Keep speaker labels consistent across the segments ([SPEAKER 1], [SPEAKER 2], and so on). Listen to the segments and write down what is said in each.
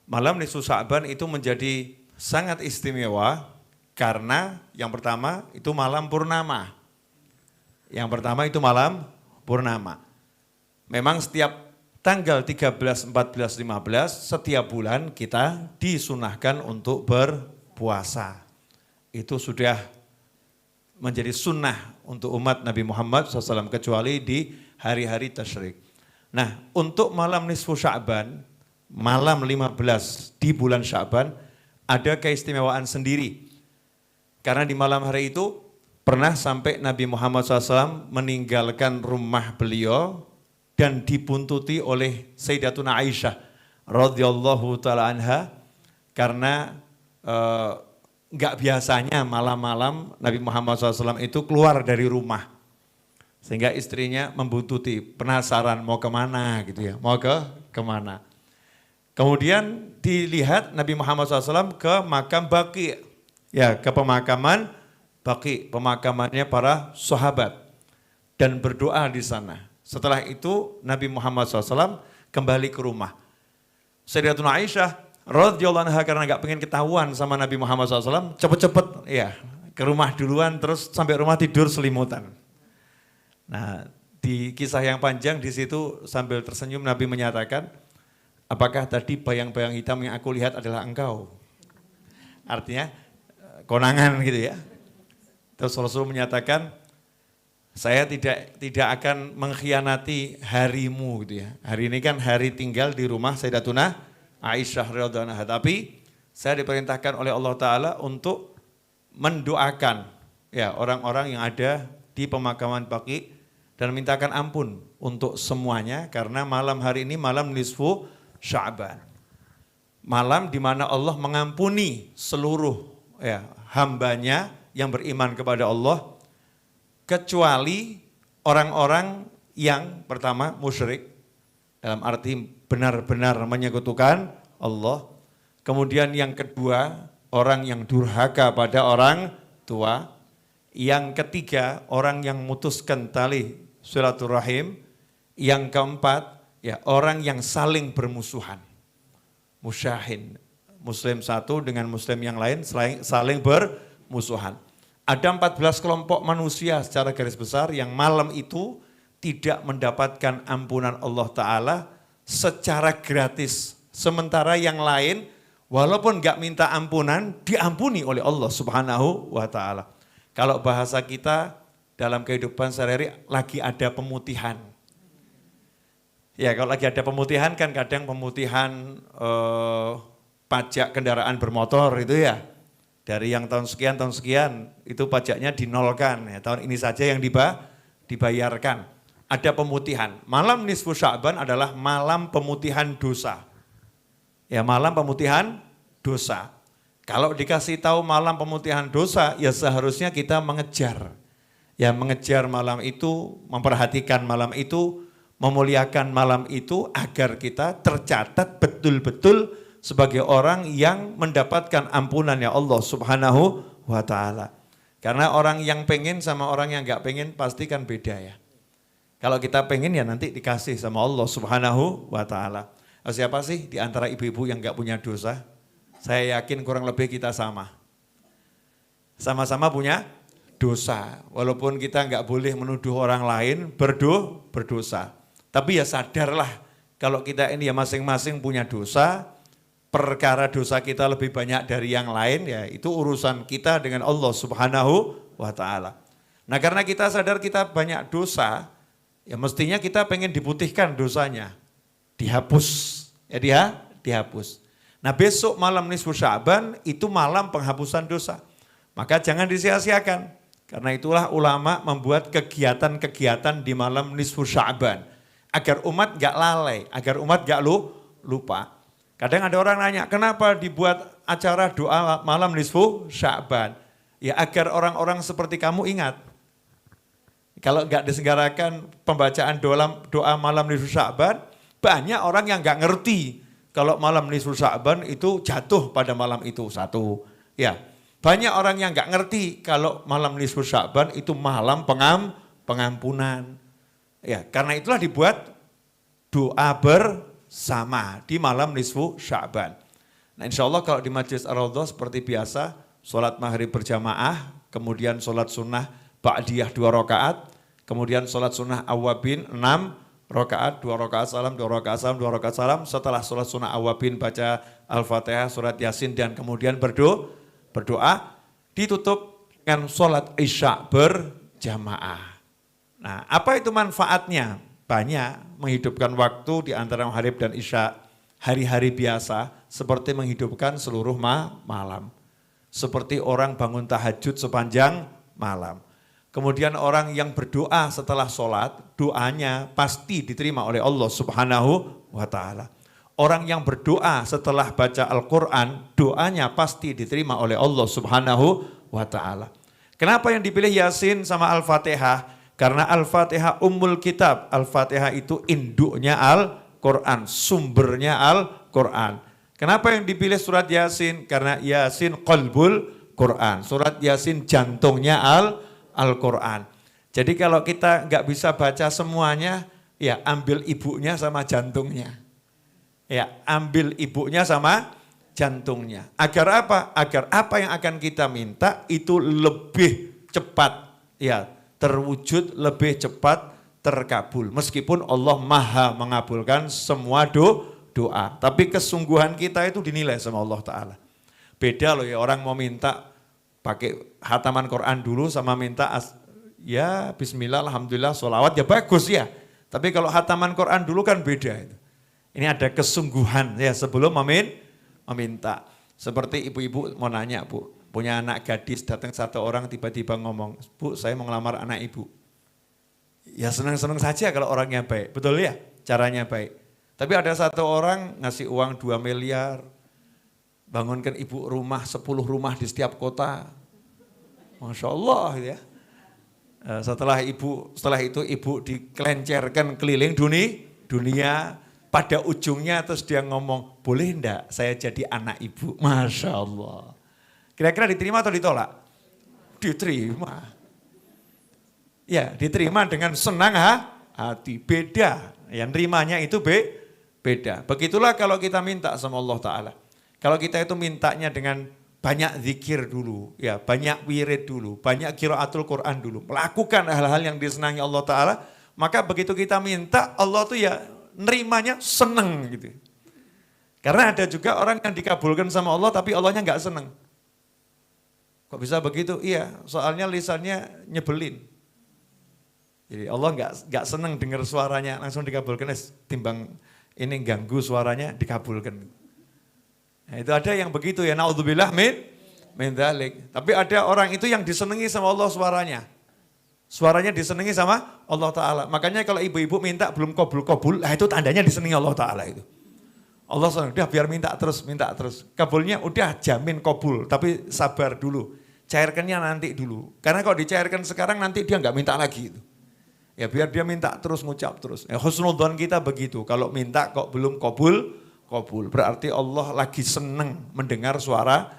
[SPEAKER 1] Malam nisfu Sya'ban itu menjadi sangat istimewa karena yang pertama itu malam purnama. Yang pertama itu malam purnama. Memang setiap tanggal 13, 14, 15 setiap bulan kita disunahkan untuk berpuasa. Itu sudah menjadi sunnah untuk umat Nabi Muhammad SAW kecuali di hari-hari tasyrik. Nah, untuk malam nisfu Sya'ban, malam 15 di bulan Sya'ban ada keistimewaan sendiri. Karena di malam hari itu pernah sampai Nabi Muhammad SAW meninggalkan rumah beliau dan dibuntuti oleh Sayyidatuna Aisyah radhiyallahu taala anha karena enggak biasanya malam-malam Nabi Muhammad SAW itu keluar dari rumah. Sehingga istrinya membuntuti, penasaran mau kemana gitu ya, mau kemana. Kemudian dilihat Nabi Muhammad SAW ke makam Baqi, ya ke pemakaman Baqi, pemakamannya para sahabat dan berdoa di sana. Setelah itu Nabi Muhammad SAW kembali ke rumah. Sayyidatuna Aisyah radhiyallahu anha karena nggak pengen ketahuan sama Nabi Muhammad SAW, cepet-cepet ya ke rumah duluan terus sampai rumah tidur selimutan. Nah di kisah yang panjang di situ sambil tersenyum Nabi menyatakan, apakah tadi bayang-bayang hitam yang aku lihat adalah engkau? Artinya konangan gitu ya. Terus Rasul menyatakan, saya tidak akan mengkhianati harimu gitu ya. Hari ini kan hari tinggal di rumah Sayyidatuna Aisyah radhiyallahu anha. Tapi saya diperintahkan oleh Allah Ta'ala untuk mendoakan ya orang-orang yang ada di pemakaman Baqi dan mintakan ampun untuk semuanya karena malam hari ini malam nisfu Sya'ban. Malam di mana Allah mengampuni seluruh ya hambanya yang beriman kepada Allah kecuali orang-orang yang pertama musyrik dalam arti benar-benar menyekutukan Allah. Kemudian yang kedua orang yang durhaka pada orang tua. Yang ketiga orang yang memutuskan tali silaturahim. Yang keempat ya orang yang saling bermusuhan. Musyahin. Muslim satu dengan muslim yang lain saling bermusuhan. Ada 14 kelompok manusia secara garis besar yang malam itu tidak mendapatkan ampunan Allah Ta'ala secara gratis. Sementara yang lain walaupun enggak minta ampunan diampuni oleh Allah Subhanahu wa Ta'ala. Kalau bahasa kita dalam kehidupan sehari-hari lagi ada pemutihan. Ya kalau lagi ada pemutihan kan kadang pemutihan pajak kendaraan bermotor itu ya. Dari yang tahun sekian itu pajaknya dinolkan. Ya, tahun ini saja yang dibayarkan. Ada pemutihan. Malam nisfu Sya'ban adalah malam pemutihan dosa. Ya malam pemutihan dosa. Kalau dikasih tahu malam pemutihan dosa ya seharusnya kita mengejar. Ya mengejar malam itu, memperhatikan malam itu, memuliakan malam itu agar kita tercatat betul-betul sebagai orang yang mendapatkan ampunannya Allah Subhanahu wa Ta'ala. Karena orang yang pengen sama orang yang enggak pengen pasti kan beda ya. Kalau kita pengen ya nanti dikasih sama Allah Subhanahu wa Ta'ala. Siapa sih di antara ibu-ibu yang enggak punya dosa? Saya yakin kurang lebih kita sama. Sama-sama punya dosa. Walaupun kita enggak boleh menuduh orang lain berdosa. Tapi ya sadarlah kalau kita ini ya masing-masing punya dosa. Perkara dosa kita lebih banyak dari yang lain ya itu urusan kita dengan Allah Subhanahu wa Ta'ala. Nah karena kita sadar kita banyak dosa ya mestinya kita pengen diputihkan dosanya. Dihapus ya dihapus. Nah besok malam nisfu Sya'ban itu malam penghapusan dosa. Maka jangan disia-siakan. Karena itulah ulama membuat kegiatan-kegiatan di malam nisfu Sya'ban. Agar umat gak lalai, agar umat gak lupa. Kadang ada orang nanya, kenapa dibuat acara doa malam nisfu Sya'ban? Ya agar orang-orang seperti kamu ingat. Kalau enggak diselenggarakan pembacaan doa malam nisfu Sya'ban, banyak orang yang enggak ngerti kalau malam nisfu Sya'ban itu jatuh pada malam itu. Satu. Ya, banyak orang yang enggak ngerti kalau malam nisfu Sya'ban itu malam pengampunan. Ya, karena itulah dibuat doa bersama di malam nisfu Sya'ban. Nah insya Allah kalau di Masjid Ar-Raudhah seperti biasa, sholat maghrib berjamaah, kemudian sholat sunnah ba'diyah 2 rakaat, kemudian sholat sunnah awabin 6 rakaat, 2 rakaat salam, 2 rakaat salam, 2 rakaat salam. Setelah sholat sunnah awabin baca Al-Fatihah, surat Yasin, dan kemudian berdoa, ditutup dengan sholat isya berjamaah. Nah apa itu manfaatnya? Banyak, menghidupkan waktu di antara maghrib dan isya. Hari-hari biasa seperti menghidupkan seluruh malam. Seperti orang bangun tahajud sepanjang malam. Kemudian orang yang berdoa setelah sholat, doanya pasti diterima oleh Allah Subhanahu wa ta'ala. Orang yang berdoa setelah baca Al-Quran, doanya pasti diterima oleh Allah Subhanahu wa ta'ala. Kenapa yang dipilih Yasin sama Al-Fatihah? Karena Al-Fatihah ummul kitab. Al-Fatihah itu induknya Al-Quran, sumbernya Al-Quran. Kenapa yang dipilih surat Yasin? Karena Yasin qalbul Quran. Surat Yasin jantungnya Al-Quran. Jadi kalau kita nggak bisa baca semuanya, ya ambil ibunya sama jantungnya. Ya ambil ibunya sama jantungnya. Agar apa? Agar apa yang akan kita minta itu lebih cepat, ya terwujud, lebih cepat terkabul. Meskipun Allah maha mengabulkan semua doa. Tapi kesungguhan kita itu dinilai sama Allah Ta'ala. Beda loh ya, orang mau minta pakai hataman Quran dulu sama minta ya bismillah, alhamdulillah, sholawat ya bagus ya. Tapi kalau hataman Quran dulu kan beda itu. Ini ada kesungguhan ya sebelum meminta. Seperti ibu-ibu mau nanya, Bu, punya anak gadis, datang satu orang tiba-tiba ngomong, Bu saya mau ngelamar anak ibu. Ya senang-senang saja kalau orangnya baik, betul ya, caranya baik. Tapi ada satu orang ngasih uang 2 miliar, bangunkan ibu rumah 10 rumah di setiap kota. Masya Allah ya. Setelah itu ibu dikelencerkan keliling dunia, pada ujungnya terus dia ngomong, boleh enggak saya jadi anak ibu? Masya Allah. Kira-kira diterima atau ditolak? Diterima. Ya diterima dengan senang hati, beda. Yang nerimanya itu beda. Begitulah kalau kita minta sama Allah Ta'ala. Kalau kita itu mintanya dengan banyak zikir dulu, ya banyak wirid dulu, banyak qiraatul Quran dulu, melakukan hal-hal yang disenangi Allah Ta'ala, maka begitu kita minta, Allah tuh ya nerimanya seneng gitu. Karena ada juga orang yang dikabulkan sama Allah tapi Allahnya nggak seneng. Kok bisa begitu? Iya, soalnya lisannya nyebelin. Jadi Allah nggak seneng dengar suaranya langsung dikabulkan, timbang ini ganggu suaranya dikabulkan. Nah, itu ada yang begitu ya, naudzubillah min dzalik. Tapi ada orang itu yang disenangi sama Allah suaranya. Suaranya disenangi sama Allah Ta'ala. Makanya kalau ibu-ibu minta belum kabul-kabul, nah itu tandanya disenangi Allah Ta'ala itu. Allah senang, udah biar minta terus. Kabulnya udah jamin kabul, tapi sabar dulu. Cairkannya nanti dulu. Karena kalau dicairkan sekarang nanti dia nggak minta lagi itu. Ya biar dia minta terus, ngucap terus. Ya, husnudzon kita begitu, kalau minta kok belum kabul, berarti Allah lagi senang mendengar suara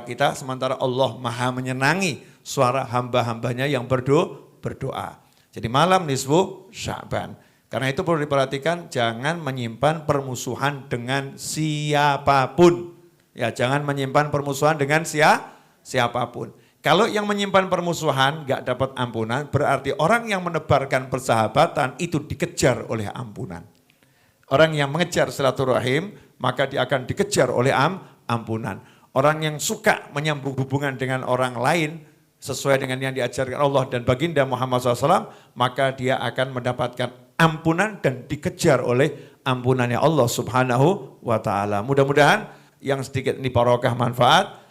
[SPEAKER 1] kita, sementara Allah maha menyenangi suara hamba-hambanya yang berdoa. Jadi malam nisfu Sya'ban. Karena itu perlu diperhatikan, jangan menyimpan permusuhan dengan siapapun. Ya jangan menyimpan permusuhan dengan siapapun. Kalau yang menyimpan permusuhan gak dapat ampunan, berarti orang yang menebarkan persahabatan itu dikejar oleh ampunan. Orang yang mengejar silaturahim, maka dia akan dikejar oleh ampunan. Orang yang suka menyambung hubungan dengan orang lain, sesuai dengan yang diajarkan Allah dan baginda Muhammad SAW, maka dia akan mendapatkan ampunan dan dikejar oleh ampunannya Allah Subhanahu wa ta'ala. Mudah-mudahan yang sedikit ini barokah manfaat,